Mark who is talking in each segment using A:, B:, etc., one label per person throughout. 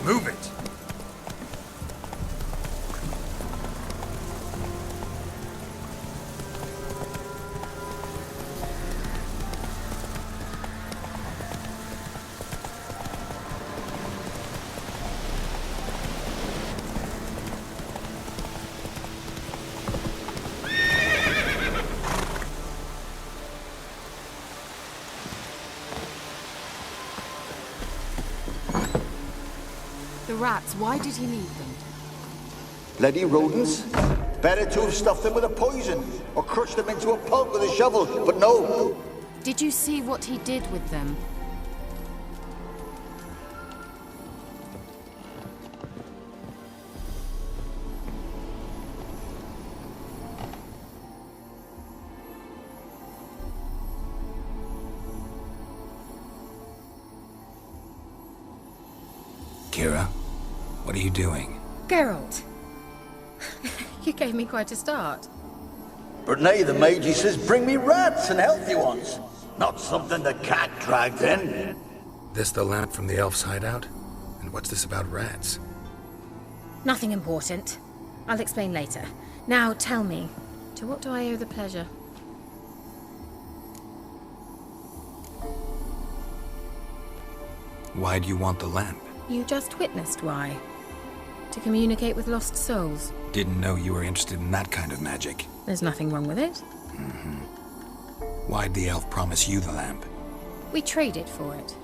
A: Move it!
B: The rats, why did he need them?
C: Bloody rodents. Better to have stuffed them with a poison, or crushed them into a pulp with a shovel, but no.
B: Did you see what he did with them?
A: Kira, what are you doing?
B: Geralt! You gave me quite a start.
C: But nay, the mage, he says, bring me rats and healthy ones. Not something the cat dragged in.
A: This the lamp from the elf's hideout? And what's this about rats?
B: Nothing important. I'll explain later. Now tell me, to what do I owe the pleasure?
A: Why do you want the lamp?
B: You just witnessed why. To communicate with lost souls.
A: Didn't know you were interested in that kind of magic.
B: There's nothing wrong with it.
A: Why'd the elf promise you the lamp?
B: We traded for it.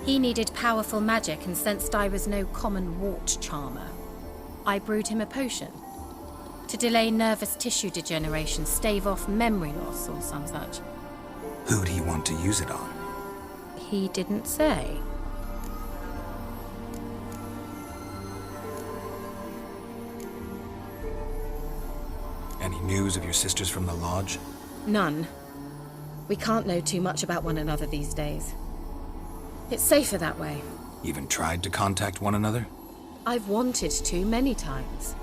B: He needed powerful magic and sensed I was no common wart charmer. I brewed him a potion. To delay nervous tissue degeneration, stave off memory loss or some such.
A: Who'd he want to use it on?
B: He didn't say.
A: Any news of your sisters from the lodge?
B: None. We can't know too much about one another these days. It's safer that way.
A: Even tried to contact one another?
B: I've wanted to many times.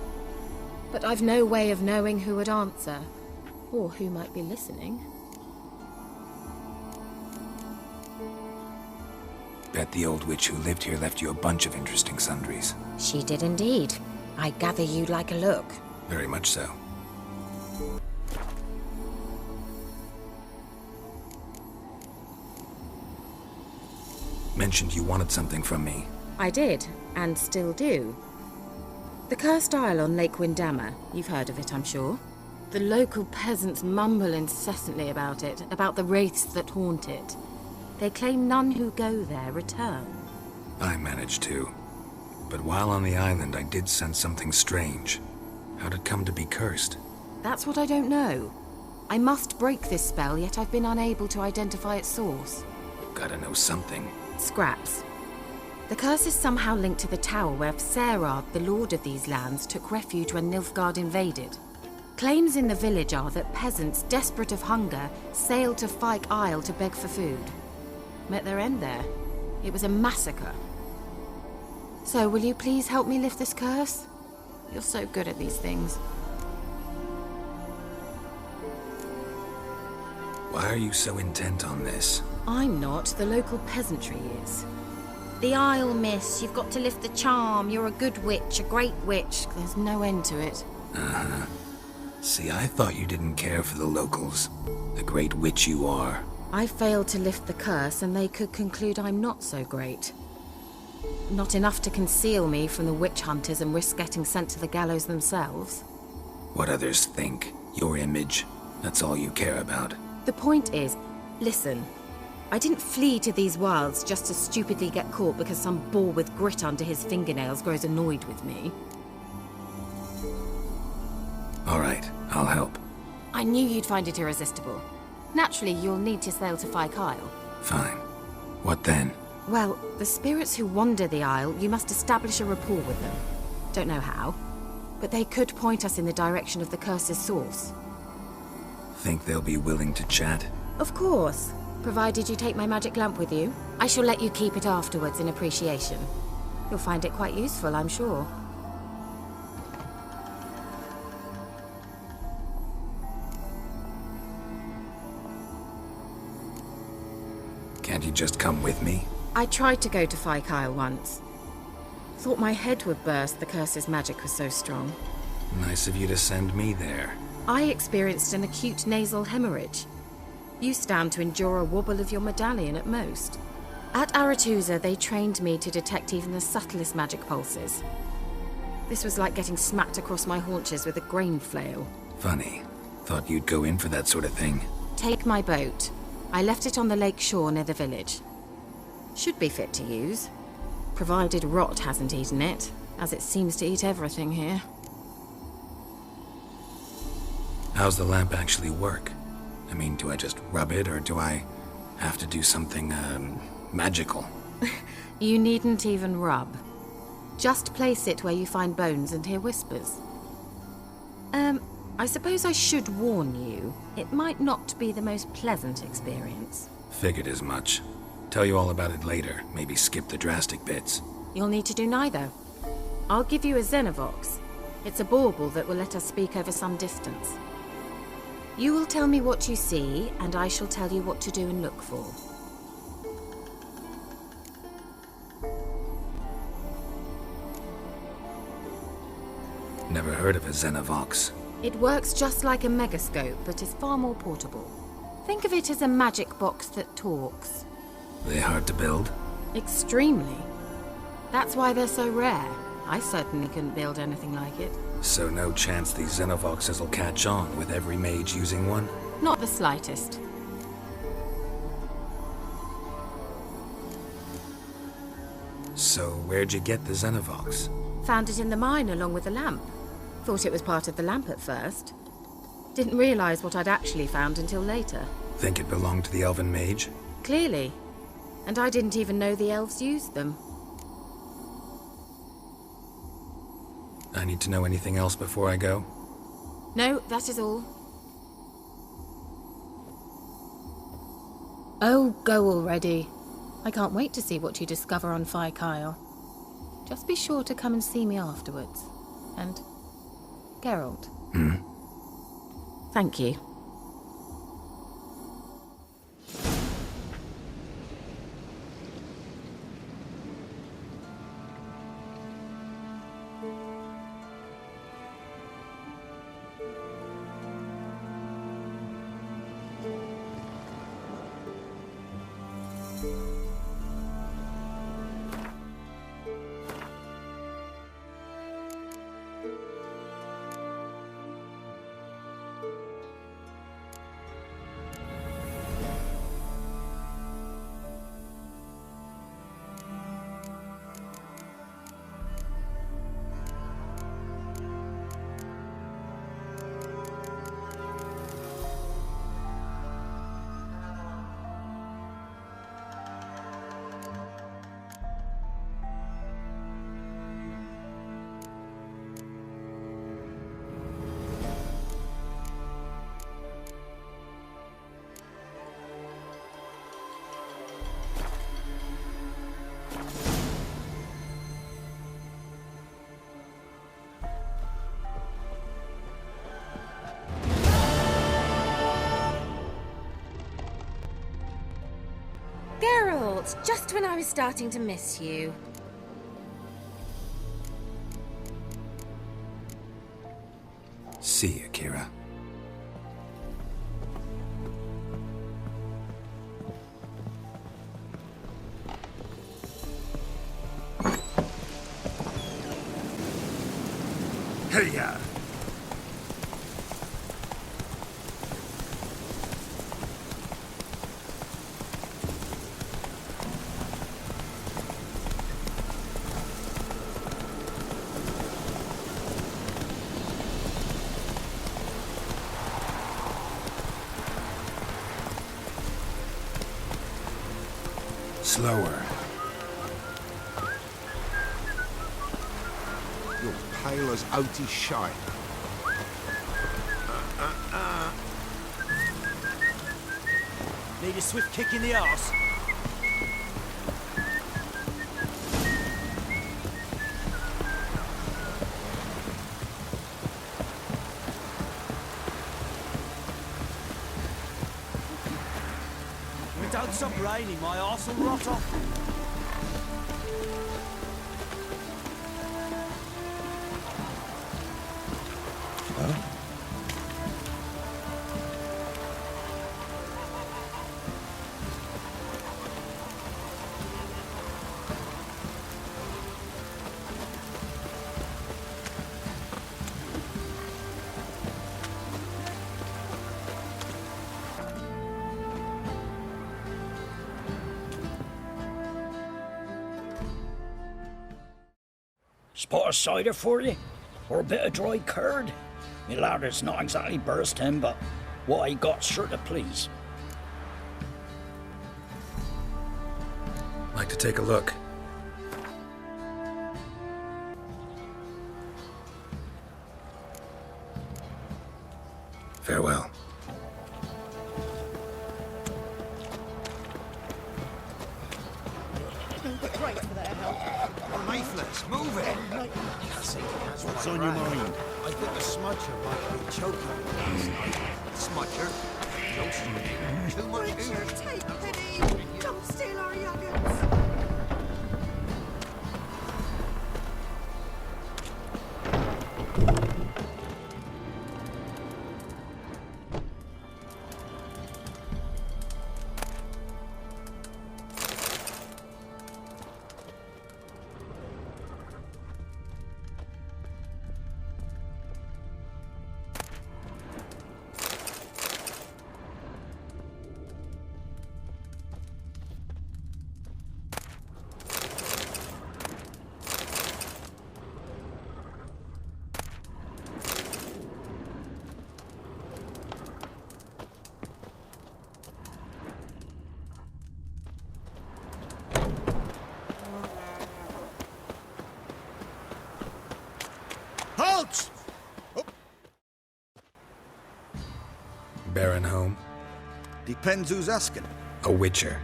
B: But I've no way of knowing who would answer, or who might be listening.
A: Bet the old witch who lived here left you a bunch of interesting sundries.
B: She did indeed. I gather you'd like a look.
A: Very much so. Mentioned you wanted something from me.
B: I did, and still do. The cursed isle on Lake Windammer. You've heard of it, I'm sure. The local peasants mumble incessantly about it, about the wraiths that haunt it. They claim none who go there return.
A: I managed to. But while on the island, I did sense something strange. How'd it come to be cursed?
B: That's what I don't know. I must break this spell, yet I've been unable to identify its source.
A: Gotta know something.
B: Scraps. The curse is somehow linked to the tower where Serard, the lord of these lands, took refuge when Nilfgaard invaded. Claims in the village are that peasants, desperate of hunger, sailed to Fyke Isle to beg for food. Met their end there. It was a massacre. So, will you please help me lift this curse? You're so good at these things.
A: Why are you so intent on this?
B: I'm not. The local peasantry is. The Isle, miss. You've got to lift the charm. You're a good witch, a great witch. There's no end to it.
A: Uh-huh. See, I thought you didn't care for the locals. The great witch you are.
B: I failed to lift the curse, and they could conclude I'm not so great. Not enough to conceal me from the witch hunters and risk getting sent to the gallows themselves.
A: What others think, your image, that's all you care about.
B: The point is, listen. I didn't flee to these wilds just to stupidly get caught because some boar with grit under his fingernails grows annoyed with me.
A: All right, I'll help.
B: I knew you'd find it irresistible. Naturally, you'll need to sail to Fyke Isle.
A: Fine. What then?
B: Well, the spirits who wander the Isle, you must establish a rapport with them. Don't know how, but they could point us in the direction of the curse's source.
A: Think they'll be willing to chat?
B: Of course. Provided you take my magic lamp with you. I shall let you keep it afterwards in appreciation. You'll find it quite useful, I'm sure.
A: Can't you just come with me?
B: I tried to go to Fyke Isle once. Thought my head would burst, the curse's magic was so strong.
A: Nice of you to send me there.
B: I experienced an acute nasal hemorrhage. You stand to endure a wobble of your medallion at most. At Aretusa, they trained me to detect even the subtlest magic pulses. This was like getting smacked across my haunches with a grain flail.
A: Funny. Thought you'd go in for that sort of thing.
B: Take my boat. I left it on the lake shore near the village. Should be fit to use. Provided rot hasn't eaten it, as it seems to eat everything here.
A: How's the lamp actually work? I mean, do I just rub it, or do I have to do something, magical?
B: You needn't even rub. Just place it where you find bones and hear whispers. I suppose I should warn you, it might not be the most pleasant experience.
A: Figured as much. Tell you all about it later, maybe skip the drastic bits.
B: You'll need to do neither. I'll give you a Xenovox. It's a bauble that will let us speak over some distance. You will tell me what you see, and I shall tell you what to do and look for.
A: Never heard of a Xenovox.
B: It works just like a megascope, but is far more portable. Think of it as a magic box that talks.
A: They hard to build?
B: Extremely. That's why they're so rare. I certainly couldn't build anything like it.
A: So no chance these Xenovoxes will catch on with every mage using one?
B: Not the slightest.
A: So where'd you get the Xenovox?
B: Found it in the mine along with the lamp. Thought it was part of the lamp at first. Didn't realize what I'd actually found until later.
A: Think it belonged to the elven mage?
B: Clearly. And I didn't even know the elves used them.
A: I need to know anything else before I go?
B: No, that is all. Oh, go already. I can't wait to see what you discover on Kyle. Just be sure to come and see me afterwards. And Geralt. Thank you. Geralt, just when I was starting to miss you.
A: See you, Kira. Hey-ya! Slower.
D: You're pale as outy shite.
E: Need a swift kick in the arse. If it don't stop raining, my arse will rot off.
F: Spot of cider for you? Or a bit of dry curd? Me ladder's not exactly bursting, but what I got's sure to please.
A: Like to take a look. Farewell.
D: Lifeless, move it! What's on your mind? I think the smudger might be choking. Smudger? No smudger. Too much
G: Richard, take pity! Don't steal our young'uns!
C: Halt!
A: Baron home?
C: Depends who's asking.
A: A witcher.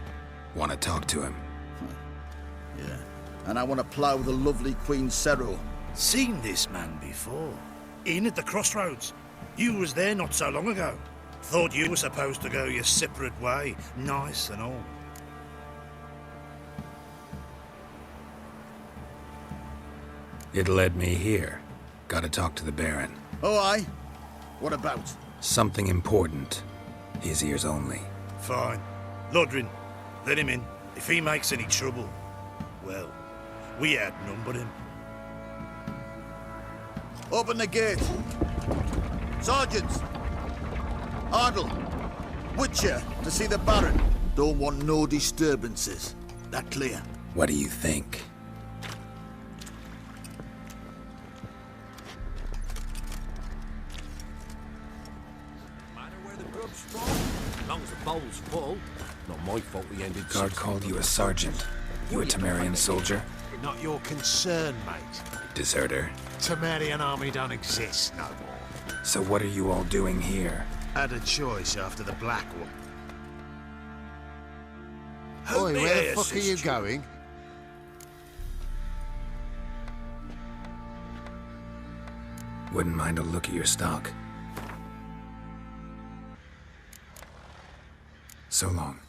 A: Want to talk to him.
C: Yeah. And I want to plough the lovely Queen Cero.
H: Seen this man before. In at the crossroads. You was there not so long ago. Thought you were supposed to go your separate way, nice and all.
A: It led me here. Gotta talk to the Baron.
C: Oh, aye? What about?
A: Something important. His ears only.
H: Fine. Lodrin, let him in. If he makes any trouble, well, we outnumber him.
C: Open the gate. Sergeants! Ardle! Witcher, to see the Baron. Don't want no disturbances. That clear?
A: What do you think?
I: As long as the bowl's full. Not my fault we ended.
A: Guard called you a sergeant. You a Temerian soldier?
D: Not your concern, mate.
A: Deserter.
D: Temerian army don't exist no more.
A: So what are you all doing here?
D: Had a choice after the Black One.
H: Oi,
D: Where the fuck are you going?
A: Wouldn't mind a look at your stock. So long.